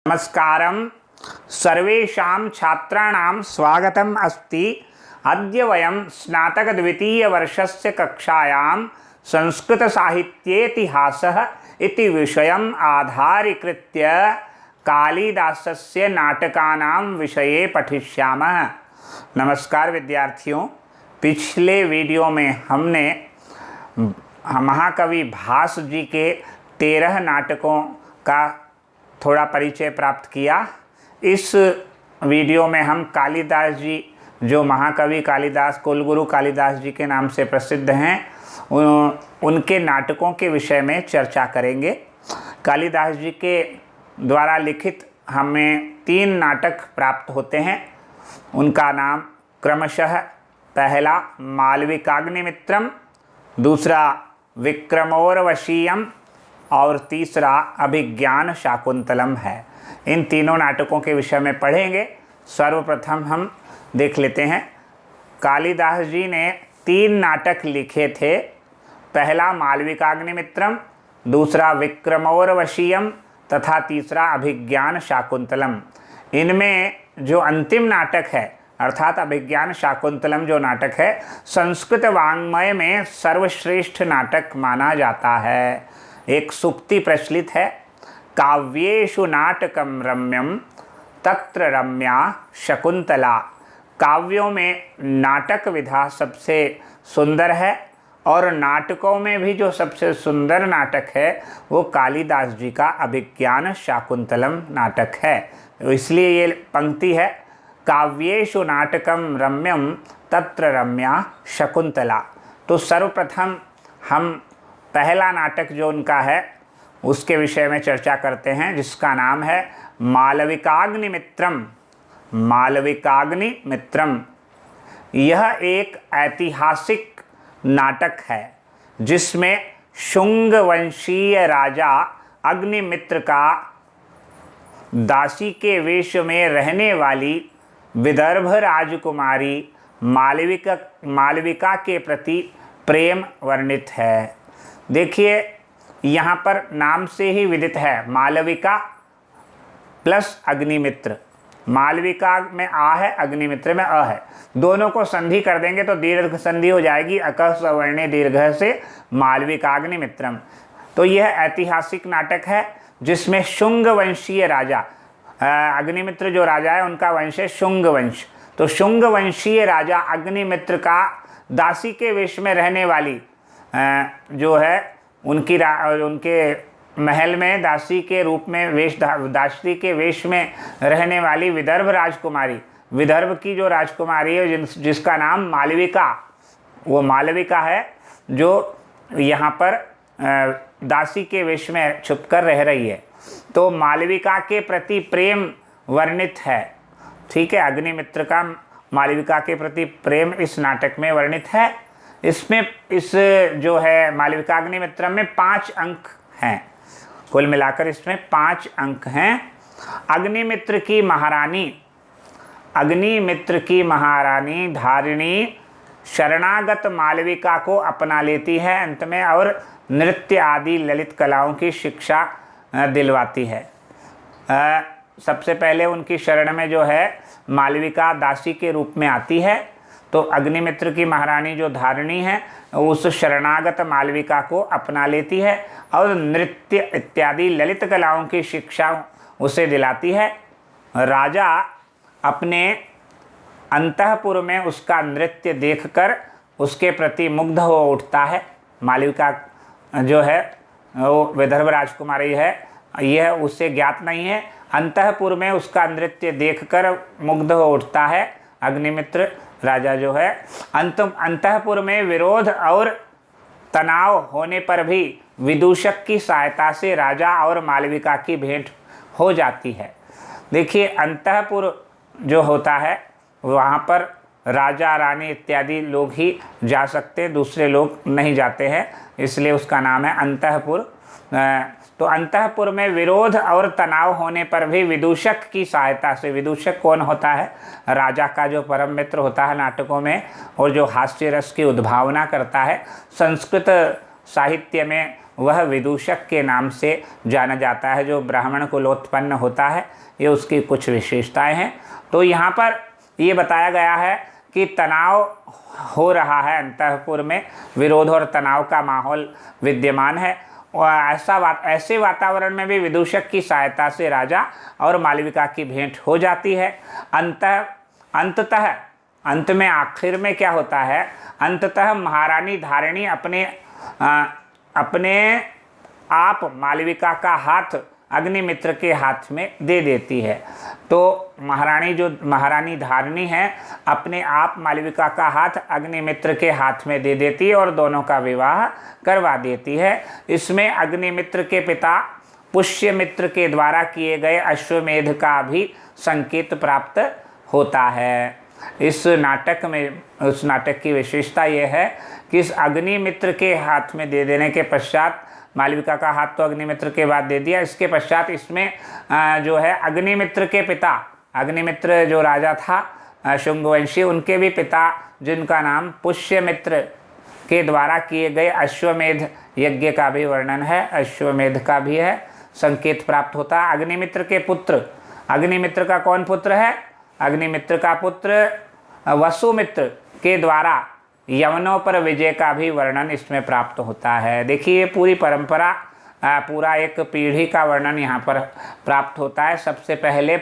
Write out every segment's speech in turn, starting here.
नमस्कारं सर्वेषां छात्राणां स्वागतम् अस्ति। अद्य वयं स्नातकद्वितीयवर्षस्य कक्षायां संस्कृतसाहित्येतिहासः इति विषयम् आधारीकृत्य कालिदासस्य नाटकानां विषये पठिष्यामः। नमस्कार विद्यार्थियों, पिछले वीडियो में हमने महाकवि भास जी के 13 नाटकों का थोड़ा परिचय प्राप्त किया। इस वीडियो में हम कालिदास जी, जो महाकवि कालिदास, कुलगुरु कालिदास जी के नाम से प्रसिद्ध हैं, उनके नाटकों के विषय में चर्चा करेंगे। कालिदास जी के द्वारा लिखित हमें 3 नाटक प्राप्त होते हैं। उनका नाम क्रमशः पहला मालविकाग्निमित्रम, दूसरा विक्रमोर्वशीयम और तीसरा अभिज्ञान शाकुंतलम है। इन तीनों नाटकों के विषय में पढ़ेंगे। सर्वप्रथम हम देख लेते हैं। कालिदास जी ने 3 नाटक लिखे थे। पहला मालविकाग्निमित्रम, दूसरा विक्रमोर्वशीयम तथा तीसरा अभिज्ञान शाकुंतलम। इनमें जो अंतिम नाटक है अर्थात अभिज्ञान शाकुंतलम जो नाटक है, संस्कृत वाङ्मय में सर्वश्रेष्ठ नाटक माना जाता है। एक सूक्ति प्रचलित है, काव्येषु नाटकम रम्यम तत्र रम्या शकुंतला। काव्यों में नाटक विधा सबसे सुंदर है और नाटकों में भी जो सबसे सुंदर नाटक है वो कालिदास जी का अभिज्ञान शाकुंतलम नाटक है। इसलिए ये पंक्ति है, काव्येषु नाटकम रम्यम तत्र रम्या शकुंतला। तो सर्वप्रथम हम पहला नाटक जो उनका है उसके विषय में चर्चा करते हैं, जिसका नाम है मालविकाग्निमित्रम। मालविकाग्निमित्रम यह एक ऐतिहासिक नाटक है जिसमें शुंग वंशीय राजा अग्निमित्र का दासी के वेश में रहने वाली विदर्भ राजकुमारी मालविका के प्रति प्रेम वर्णित है। देखिए, यहाँ पर नाम से ही विदित है, मालविका प्लस अग्निमित्र। मालविका में आ है, अग्निमित्र में अ है। दोनों को संधि कर देंगे तो दीर्घ संधि हो जाएगी, अकः सवर्णे दीर्घ से मालविकाग्निमित्रम। तो यह ऐतिहासिक नाटक है जिसमें शुंग वंशीय राजा, अग्निमित्र जो राजा है उनका वंश है शुंग वंश। तो शुंग वंशीय राजा अग्निमित्र का दासी के वेश में रहने वाली जो है उनके महल में दासी के रूप में दासी के वेश में रहने वाली विदर्भ राजकुमारी, विदर्भ की जो राजकुमारी है जिसका नाम मालविका, वो मालविका है जो यहाँ पर दासी के वेश में छुपकर रह रही है। तो मालविका के प्रति प्रेम वर्णित है। ठीक है, अग्निमित्र का मालविका के प्रति प्रेम इस नाटक में वर्णित है। इसमें इस जो है मालविकाग्निमित्रम में 5 अंक हैं। कुल मिलाकर इसमें 5 अंक हैं। अग्निमित्र की महारानी धारिणी शरणागत मालविका को अपना लेती है अंत में और नृत्य आदि ललित कलाओं की शिक्षा दिलवाती है। सबसे पहले उनकी शरण में जो है मालविका दासी के रूप में आती है। तो अग्निमित्र की महारानी जो धारिणी है उस शरणागत मालविका को अपना लेती है और नृत्य इत्यादि ललित कलाओं की शिक्षा उसे दिलाती है। राजा अपने अंतःपुर में उसका नृत्य देखकर उसके प्रति मुग्ध हो उठता है। मालविका जो है वो विदर्भ राजकुमारी है, यह उससे ज्ञात नहीं है। अंतःपुर में उसका नृत्य देखकर मुग्ध हो उठता है अग्निमित्र राजा जो है। अंतःपुर में विरोध और तनाव होने पर भी विदूषक की सहायता से राजा और मालविका की भेंट हो जाती है। देखिए, अंतःपुर जो होता है वहाँ पर राजा रानी इत्यादि लोग ही जा सकते हैं, दूसरे लोग नहीं जाते हैं, इसलिए उसका नाम है अंतःपुर। तो अंतःपुर में विरोध और तनाव होने पर भी विदूषक की सहायता से, विदूषक कौन होता है? राजा का जो परम मित्र होता है नाटकों में और जो हास्य रस की उद्भावना करता है। संस्कृत साहित्य में वह विदूषक के नाम से जाना जाता है, जो ब्राह्मण कुलोत्पन्न होता है। ये उसकी कुछ विशेषताएं हैं। तो यहाँ पर ये बताया गया है कि तनाव हो रहा है, अंतःपुर में विरोध और तनाव का माहौल विद्यमान है, और ऐसे वातावरण में भी विदूषक की सहायता से राजा और मालविका की भेंट हो जाती है। अंत में आखिर में क्या होता है, अंततः महारानी धारिणी अपने आप मालविका का हाथ अग्निमित्र के हाथ में दे देती है। तो महारानी धारिणी है, अपने आप मालविका का हाथ अग्निमित्र के हाथ में दे देती है और दोनों का विवाह करवा देती है। इसमें अग्निमित्र के पिता पुष्यमित्र के द्वारा किए गए अश्वमेध का भी संकेत प्राप्त होता है। उस नाटक की विशेषता यह है कि इस अग्निमित्र के हाथ में दे देने के पश्चात, मालविका का हाथ तो अग्निमित्र के बाद दे दिया, इसके पश्चात इसमें जो है अग्निमित्र के पिता, अग्निमित्र जो राजा था शुंगवंशी, उनके भी पिता जिनका नाम पुष्यमित्र के द्वारा किए गए अश्वमेध यज्ञ का भी वर्णन है, अश्वमेध का भी है, संकेत प्राप्त होता है। अग्निमित्र के पुत्र, अग्निमित्र का कौन पुत्र है, अग्निमित्र का पुत्र वसुमित्र के द्वारा यवनों पर विजय का भी वर्णन इसमें प्राप्त होता है। देखिए पूरी परंपरा, पूरा एक पीढ़ी का वर्णन यहाँ पर प्राप्त होता है। सबसे पहले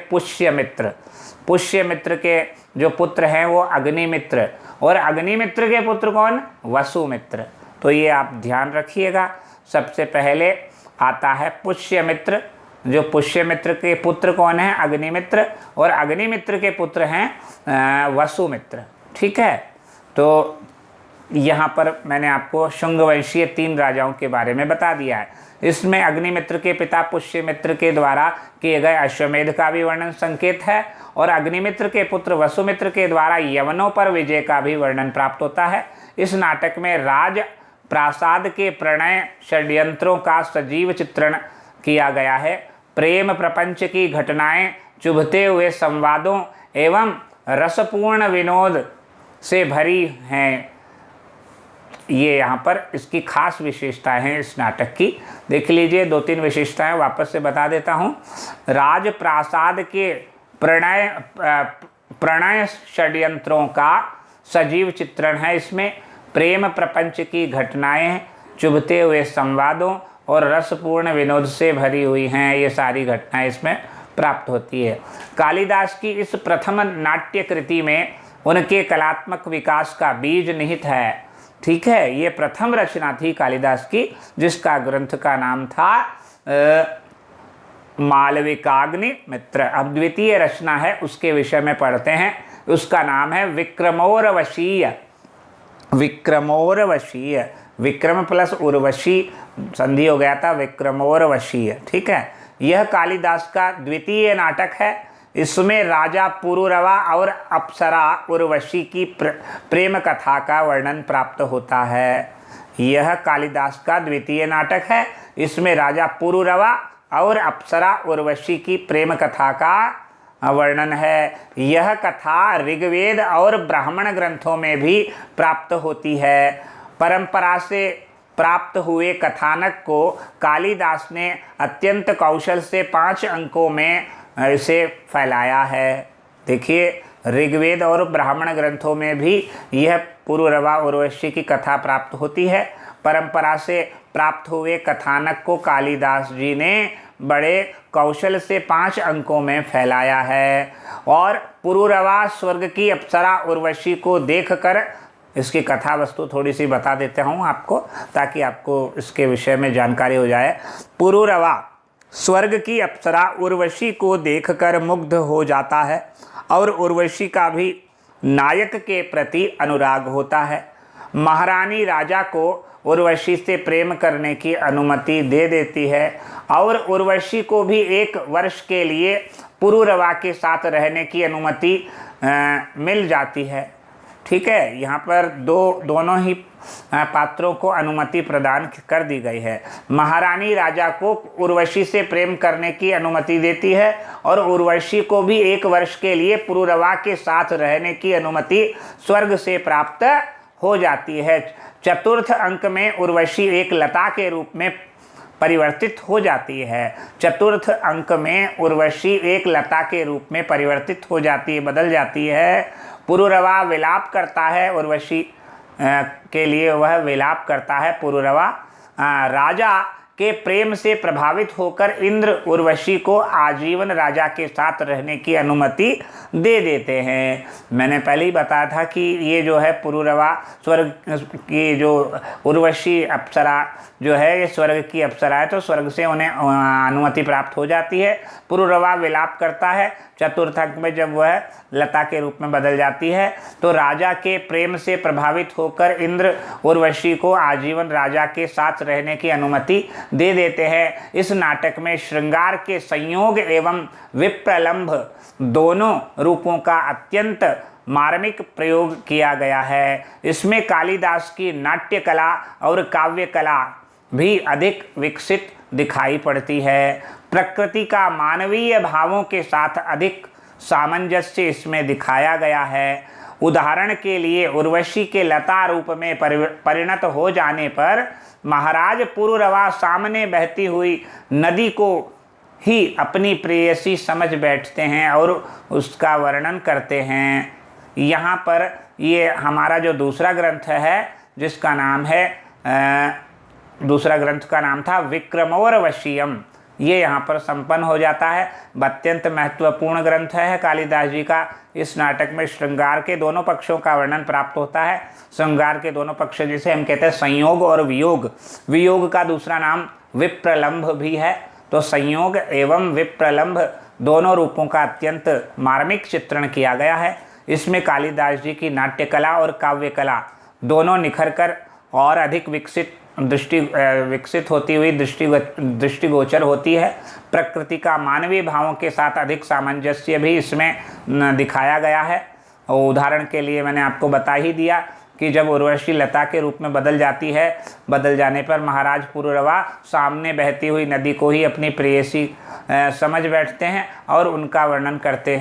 पुष्यमित्र के जो पुत्र हैं वो अग्निमित्र, और अग्निमित्र के पुत्र कौन, वसुमित्र। तो ये आप ध्यान रखिएगा, सबसे पहले आता है पुष्यमित्र, जो पुष्यमित्र के पुत्र कौन है, अग्निमित्र, और अग्निमित्र के पुत्र हैं वसुमित्र। ठीक है, तो यहाँ पर मैंने आपको शुंगवंशीय 3 राजाओं के बारे में बता दिया है। इसमें अग्निमित्र के पिता पुष्यमित्र के द्वारा किए गए अश्वमेध का भी वर्णन संकेत है, और अग्निमित्र के पुत्र वसुमित्र के द्वारा यवनों पर विजय का भी वर्णन प्राप्त होता है। इस नाटक में राज प्रासाद के प्रणय षड्यंत्रों का सजीव चित्रण किया गया है। प्रेम प्रपंच की घटनाएं चुभते हुए संवादों एवं रसपूर्ण विनोद से भरी हैं। ये यहाँ पर इसकी खास विशेषताएं हैं इस नाटक की, देख लीजिए। 2-3 विशेषताएं वापस से बता देता हूँ। राजप्रासाद के प्रणय षड्यंत्रों का सजीव चित्रण है इसमें। प्रेम प्रपंच की घटनाएं चुभते हुए संवादों और रसपूर्ण विनोद से भरी हुई हैं, ये सारी घटनाएं इसमें प्राप्त होती है। कालिदास की इस प्रथम नाट्य कृति में उनके कलात्मक विकास का बीज निहित है। ठीक है, ये प्रथम रचना थी कालिदास की, जिसका ग्रंथ का नाम था मालविकाग्निमित्र। अब द्वितीय रचना है, उसके विषय में पढ़ते हैं। उसका नाम है विक्रमोर्वशीय। विक्रम प्लस उर्वशी संधि हो गया था, विक्रमोर्वशीय। ठीक है, यह कालिदास का द्वितीय नाटक है। इसमें राजा पुरुरवा और अप्सरा उर्वशी की प्रेम कथा का वर्णन प्राप्त होता है। यह कालिदास का द्वितीय नाटक है। इसमें राजा पुरुरवा और अप्सरा उर्वशी की प्रेम कथा का वर्णन है। यह कथा ऋग्वेद और ब्राह्मण ग्रंथों में भी प्राप्त होती है। परंपरा से प्राप्त हुए कथानक को कालिदास ने अत्यंत कौशल से 5 अंकों में इसे फैलाया है। देखिए, ऋग्वेद और ब्राह्मण ग्रंथों में भी यह पुरुरवा उर्वशी की कथा प्राप्त होती है। परंपरा से प्राप्त हुए कथानक को कालिदास जी ने बड़े कौशल से 5 अंकों में फैलाया है। और पुरुरवा स्वर्ग की अप्सरा उर्वशी को देखकर, इसकी कथा वस्तु थोड़ी सी बता देता हूँ आपको, ताकि आपको इसके विषय में जानकारी हो जाए। पुरुरवा स्वर्ग की अप्सरा उर्वशी को देखकर मुग्ध हो जाता है और उर्वशी का भी नायक के प्रति अनुराग होता है। महारानी राजा को उर्वशी से प्रेम करने की अनुमति दे देती है और उर्वशी को भी 1 वर्ष के लिए पुरुरवा के साथ रहने की अनुमति मिल जाती है। ठीक है, यहाँ पर दोनों ही पात्रों को अनुमति प्रदान कर दी गई है। महारानी राजा को उर्वशी से प्रेम करने की अनुमति देती है और उर्वशी को भी 1 वर्ष के लिए पुरुरवा के साथ रहने की अनुमति स्वर्ग से प्राप्त हो जाती है। चतुर्थ अंक में उर्वशी एक लता के रूप में परिवर्तित हो जाती है। चतुर्थ अंक में उर्वशी एक लता के रूप में परिवर्तित हो जाती है, बदल जाती है। पुरुरवा विलाप करता है, उर्वशी के लिए वह विलाप करता है। पुरुरवा राजा के प्रेम से प्रभावित होकर इंद्र उर्वशी को आजीवन राजा के साथ रहने की अनुमति दे देते हैं। मैंने पहले ही बताया था कि ये जो है पुरुरवा स्वर्ग की जो उर्वशी अप्सरा जो है ये स्वर्ग की अप्सरा है, तो स्वर्ग से उन्हें अनुमति प्राप्त हो जाती है। पुरुरवा विलाप करता है। चतुर्थ अंक में जब वह लता के रूप में बदल जाती है तो राजा के प्रेम से प्रभावित होकर इंद्र उर्वशी को आजीवन राजा के साथ रहने की अनुमति दे देते हैं। इस नाटक में श्रृंगार के संयोग एवं विप्रलंभ दोनों रूपों का अत्यंत मार्मिक प्रयोग किया गया है। इसमें कालिदास की नाट्य कला और काव्य कला भी अधिक विकसित दिखाई पड़ती है। प्रकृति का मानवीय भावों के साथ अधिक सामंजस्य इसमें दिखाया गया है। उदाहरण के लिए उर्वशी के लता रूप में परिणत हो जाने पर महाराज पुरुरवा सामने बहती हुई नदी को ही अपनी प्रेयसी समझ बैठते हैं और उसका वर्णन करते हैं। यहाँ पर ये हमारा जो दूसरा ग्रंथ है जिसका नाम है दूसरा ग्रंथ का नाम था विक्रमोर्वशीयम, ये यहाँ पर संपन्न हो जाता है। अत्यंत महत्वपूर्ण ग्रंथ है कालिदास जी का। इस नाटक में श्रृंगार के दोनों पक्षों का वर्णन प्राप्त होता है। श्रृंगार के दोनों पक्ष जिसे हम कहते हैं संयोग और वियोग, वियोग का दूसरा नाम विप्रलंभ भी है। तो संयोग एवं विप्रलंभ दोनों रूपों का अत्यंत मार्मिक चित्रण किया गया है। इसमें कालिदास जी की नाट्य कला और काव्य कला दोनों निखर कर और अधिक विकसित होती हुई दृष्टिगोचर होती है। प्रकृति का मानवीय भावों के साथ अधिक सामंजस्य भी इसमें दिखाया गया है। और उदाहरण के लिए मैंने आपको बता ही दिया कि जब उर्वशी लता के रूप में बदल जाती है, बदल जाने पर महाराज पुरुरवा सामने बहती हुई नदी को ही अपनी प्रेयसी समझ बैठते हैं और उनका वर्णन करते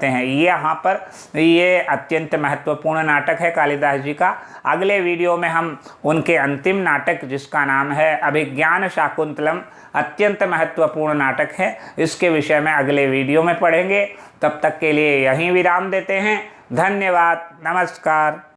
हैं। ये यहाँ पर ये अत्यंत महत्वपूर्ण नाटक है कालिदास जी का। अगले वीडियो में हम उनके अंतिम नाटक जिसका नाम है अभिज्ञान शाकुंतलम, अत्यंत महत्वपूर्ण नाटक है, इसके विषय में अगले वीडियो में पढ़ेंगे। तब तक के लिए यहीं विराम देते हैं। धन्यवाद, नमस्कार।